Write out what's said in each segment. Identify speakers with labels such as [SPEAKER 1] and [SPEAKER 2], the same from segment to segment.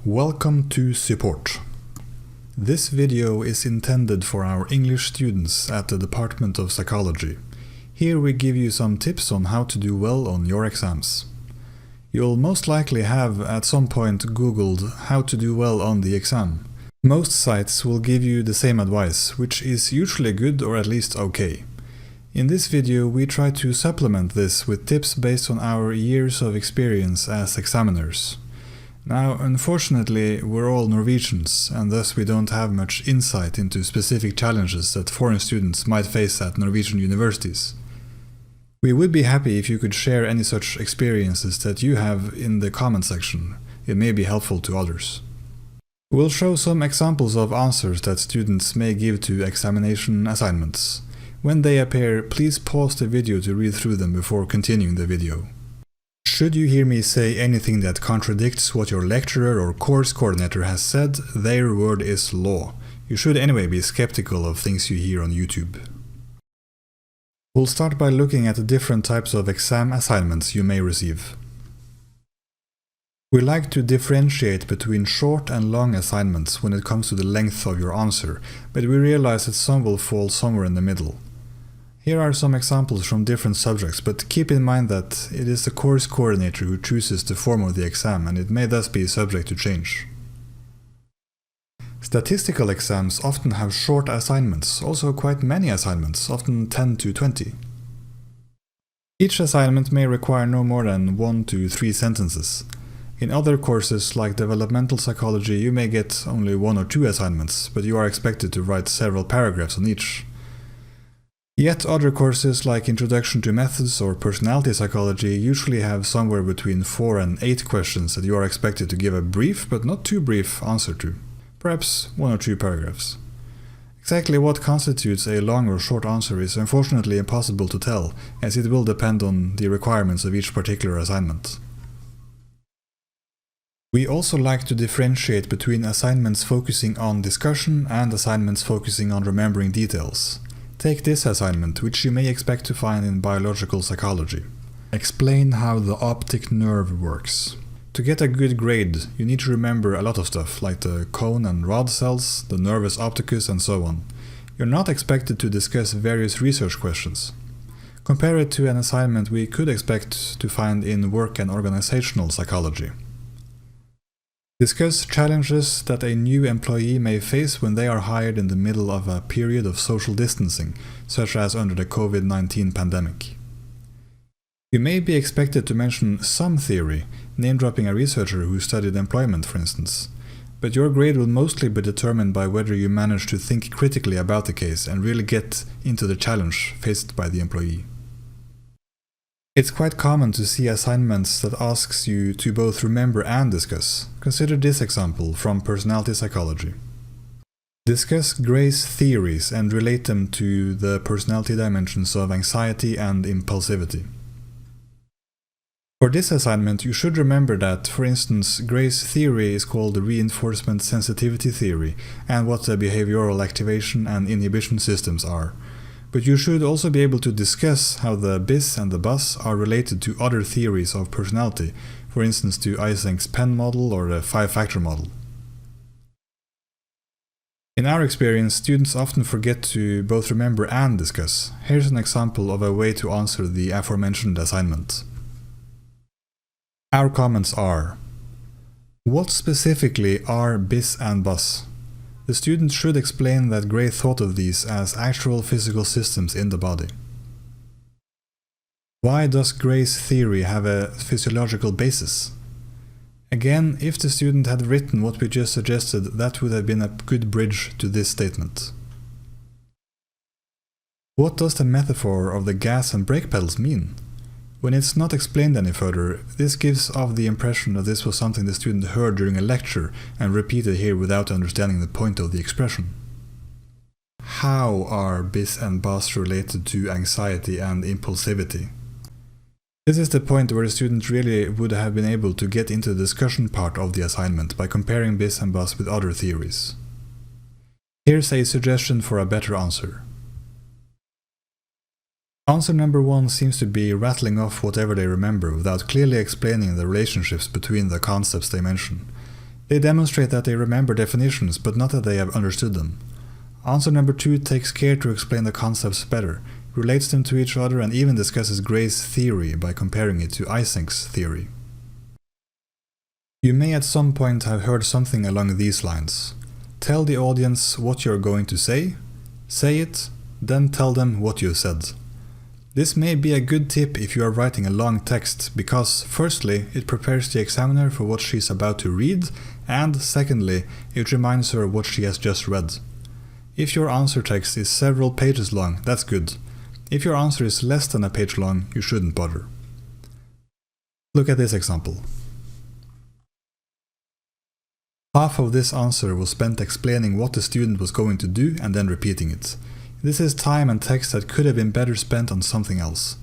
[SPEAKER 1] Welcome to Support. This video is intended for our English students at the Department of Psychology. Here we give you some tips on how to do well on your exams. You'll most likely have at some point Googled how to do well on the exam. Most sites will give you the same advice, which is usually good or at least okay. In this video we try to supplement this with tips based on our years of experience as examiners. Now, unfortunately, we're all Norwegians, and thus we don't have much insight into specific challenges that foreign students might face at Norwegian universities. We would be happy if you could share any such experiences that you have in the comment section. It may be helpful to others. We'll show some examples of answers that students may give to examination assignments. When they appear, please pause the video to read through them before continuing the video. Should you hear me say anything that contradicts what your lecturer or course coordinator has said, their word is law. You should anyway be skeptical of things you hear on YouTube. We'll start by looking at the different types of exam assignments you may receive. We like to differentiate between short and long assignments when it comes to the length of your answer, but we realize that some will fall somewhere in the middle. Here are some examples from different subjects, but keep in mind that it is the course coordinator who chooses the form of the exam, and it may thus be subject to change. Statistical exams often have short assignments, also quite many assignments, often 10 to 20. Each assignment may require no more than 1 to 3 sentences. In other courses like developmental psychology, you may get only 1 or 2 assignments, but you are expected to write several paragraphs on each. Yet other courses like Introduction to Methods or Personality Psychology usually have somewhere between 4 and 8 questions that you are expected to give a brief but not too brief answer to. Perhaps 1 or 2 paragraphs. Exactly what constitutes a long or short answer is unfortunately impossible to tell, as it will depend on the requirements of each particular assignment. We also like to differentiate between assignments focusing on discussion and assignments focusing on remembering details. Take this assignment, which you may expect to find in biological psychology. Explain how the optic nerve works. To get a good grade, you need to remember a lot of stuff, like the cone and rod cells, the nervus opticus, and so on. You're not expected to discuss various research questions. Compare it to an assignment we could expect to find in work and organizational psychology. Discuss challenges that a new employee may face when they are hired in the middle of a period of social distancing, such as under the COVID-19 pandemic. You may be expected to mention some theory, name-dropping a researcher who studied employment, for instance, but your grade will mostly be determined by whether you manage to think critically about the case and really get into the challenge faced by the employee. It's quite common to see assignments that asks you to both remember and discuss. Consider this example from Personality Psychology. Discuss Gray's theories and relate them to the personality dimensions of anxiety and impulsivity. For this assignment, you should remember that, for instance, Gray's theory is called the reinforcement sensitivity theory, and what the behavioral activation and inhibition systems are. But you should also be able to discuss how the BIS and the BUS are related to other theories of personality, for instance to Eysenck's PEN model or the 5-factor model. In our experience, students often forget to both remember and discuss. Here's an example of a way to answer the aforementioned assignment. Our comments are: what specifically are BIS and BUS? The student should explain that Gray thought of these as actual physical systems in the body. Why does Gray's theory have a physiological basis? Again, if the student had written what we just suggested, that would have been a good bridge to this statement. What does the metaphor of the gas and brake pedals mean? When it's not explained any further, this gives off the impression that this was something the student heard during a lecture and repeated here without understanding the point of the expression. How are BIS and BUS related to anxiety and impulsivity? This is the point where the student really would have been able to get into the discussion part of the assignment by comparing BIS and BUS with other theories. Here's a suggestion for a better answer. Answer number 1 seems to be rattling off whatever they remember without clearly explaining the relationships between the concepts they mention. They demonstrate that they remember definitions, but not that they have understood them. Answer number 2 takes care to explain the concepts better, relates them to each other, and even discusses Gray's theory by comparing it to Eysenk's theory. You may at some point have heard something along these lines. Tell the audience what you're going to say it, then tell them what you said. This may be a good tip if you are writing a long text, because firstly, it prepares the examiner for what she's about to read, and secondly, it reminds her what she has just read. If your answer text is several pages long, that's good. If your answer is less than a page long, you shouldn't bother. Look at this example. Half of this answer was spent explaining what the student was going to do and then repeating it. This is time and text that could have been better spent on something else.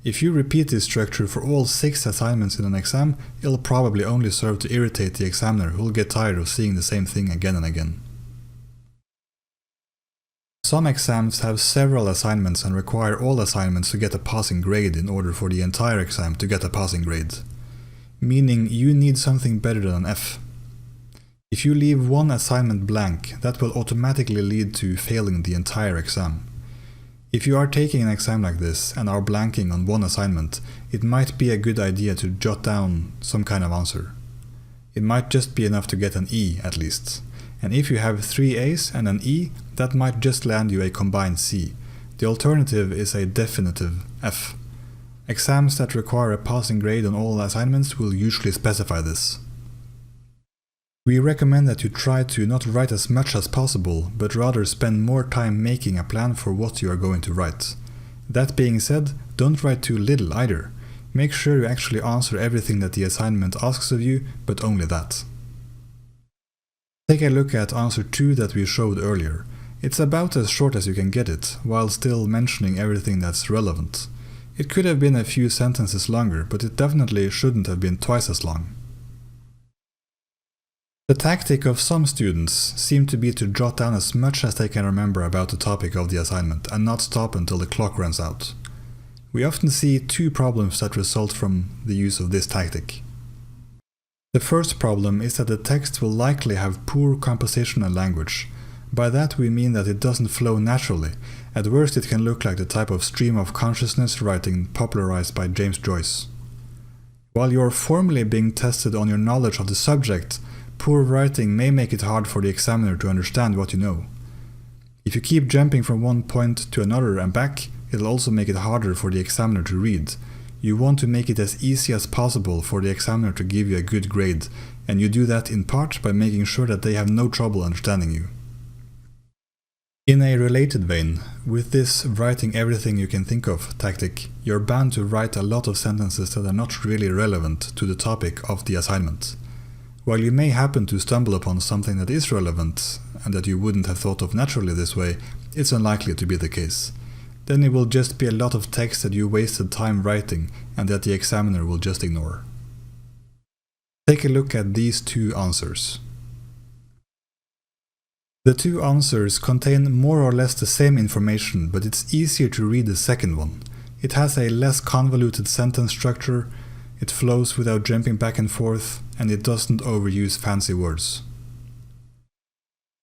[SPEAKER 1] If you repeat this structure for all 6 assignments in an exam, it'll probably only serve to irritate the examiner, who'll get tired of seeing the same thing again and again. Some exams have several assignments and require all assignments to get a passing grade in order for the entire exam to get a passing grade. Meaning you need something better than an F. If you leave one assignment blank, that will automatically lead to failing the entire exam. If you are taking an exam like this and are blanking on one assignment, it might be a good idea to jot down some kind of answer. It might just be enough to get an E at least. And if you have 3 A's and an E, that might just land you a combined C. The alternative is a definitive F. Exams that require a passing grade on all assignments will usually specify this. We recommend that you try to not write as much as possible, but rather spend more time making a plan for what you are going to write. That being said, don't write too little either. Make sure you actually answer everything that the assignment asks of you, but only that. Take a look at answer 2 that we showed earlier. It's about as short as you can get it, while still mentioning everything that's relevant. It could have been a few sentences longer, but it definitely shouldn't have been twice as long. The tactic of some students seems to be to jot down as much as they can remember about the topic of the assignment and not stop until the clock runs out. We often see 2 problems that result from the use of this tactic. The first problem is that the text will likely have poor composition and language. By that we mean that it doesn't flow naturally. At worst it can look like the type of stream of consciousness writing popularized by James Joyce. While you're formally being tested on your knowledge of the subject, poor writing may make it hard for the examiner to understand what you know. If you keep jumping from one point to another and back, it'll also make it harder for the examiner to read. You want to make it as easy as possible for the examiner to give you a good grade, and you do that in part by making sure that they have no trouble understanding you. In a related vein, with this writing everything you can think of tactic, you're bound to write a lot of sentences that are not really relevant to the topic of the assignment. While you may happen to stumble upon something that is relevant and that you wouldn't have thought of naturally this way, it's unlikely to be the case. Then it will just be a lot of text that you wasted time writing and that the examiner will just ignore. Take a look at these 2 answers. The 2 answers contain more or less the same information, but it's easier to read the second one. It has a less convoluted sentence structure, it flows without jumping back and forth, and it doesn't overuse fancy words.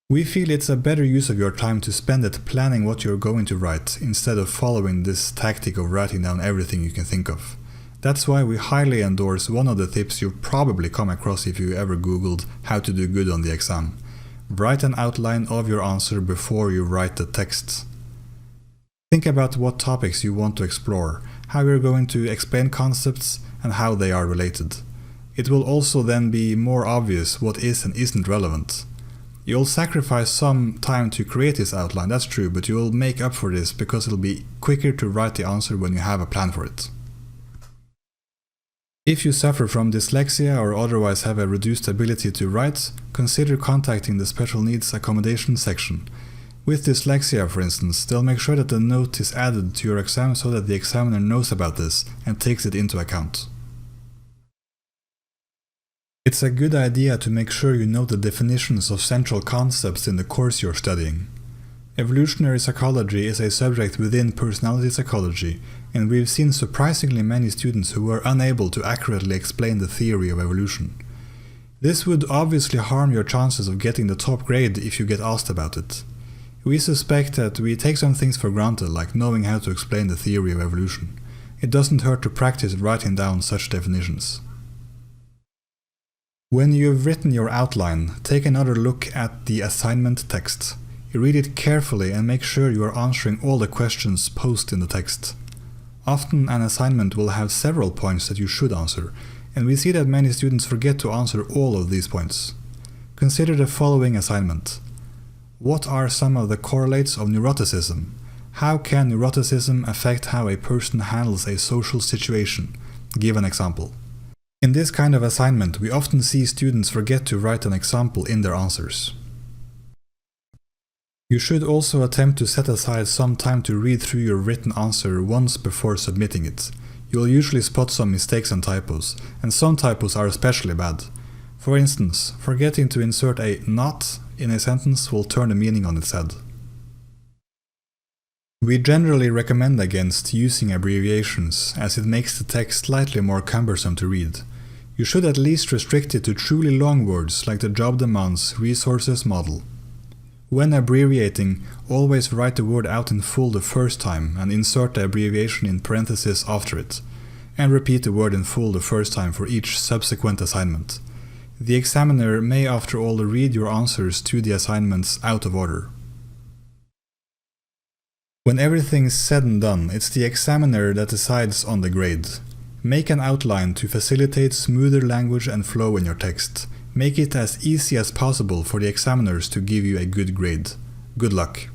[SPEAKER 1] We feel it's a better use of your time to spend it planning what you're going to write, instead of following this tactic of writing down everything you can think of. That's why we highly endorse one of the tips you've probably come across if you ever googled how to do good on the exam. Write an outline of your answer before you write the text. Think about what topics you want to explore, how you're going to explain concepts, and how they are related. It will also then be more obvious what is and isn't relevant. You'll sacrifice some time to create this outline, that's true, but you'll make up for this because it'll be quicker to write the answer when you have a plan for it. If you suffer from dyslexia or otherwise have a reduced ability to write, consider contacting the Special Needs Accommodation section. With dyslexia, for instance, they'll make sure that the note is added to your exam so that the examiner knows about this and takes it into account. It's a good idea to make sure you know the definitions of central concepts in the course you're studying. Evolutionary psychology is a subject within personality psychology, and we've seen surprisingly many students who were unable to accurately explain the theory of evolution. This would obviously harm your chances of getting the top grade if you get asked about it. We suspect that we take some things for granted, like knowing how to explain the theory of evolution. It doesn't hurt to practice writing down such definitions. When you have written your outline, take another look at the assignment text. You read it carefully and make sure you are answering all the questions posed in the text. Often an assignment will have several points that you should answer, and we see that many students forget to answer all of these points. Consider the following assignment. What are some of the correlates of neuroticism? How can neuroticism affect how a person handles a social situation? Give an example. In this kind of assignment, we often see students forget to write an example in their answers. You should also attempt to set aside some time to read through your written answer once before submitting it. You will usually spot some mistakes and typos, and some typos are especially bad. For instance, forgetting to insert a "not" in a sentence will turn the meaning on its head. We generally recommend against using abbreviations, as it makes the text slightly more cumbersome to read. You should at least restrict it to truly long words like the job demands resources model. When abbreviating, always write the word out in full the first time and insert the abbreviation in parentheses after it, and repeat the word in full the first time for each subsequent assignment. The examiner may after all read your answers to the assignments out of order. When everything's said and done, it's the examiner that decides on the grade. Make an outline to facilitate smoother language and flow in your text. Make it as easy as possible for the examiners to give you a good grade. Good luck!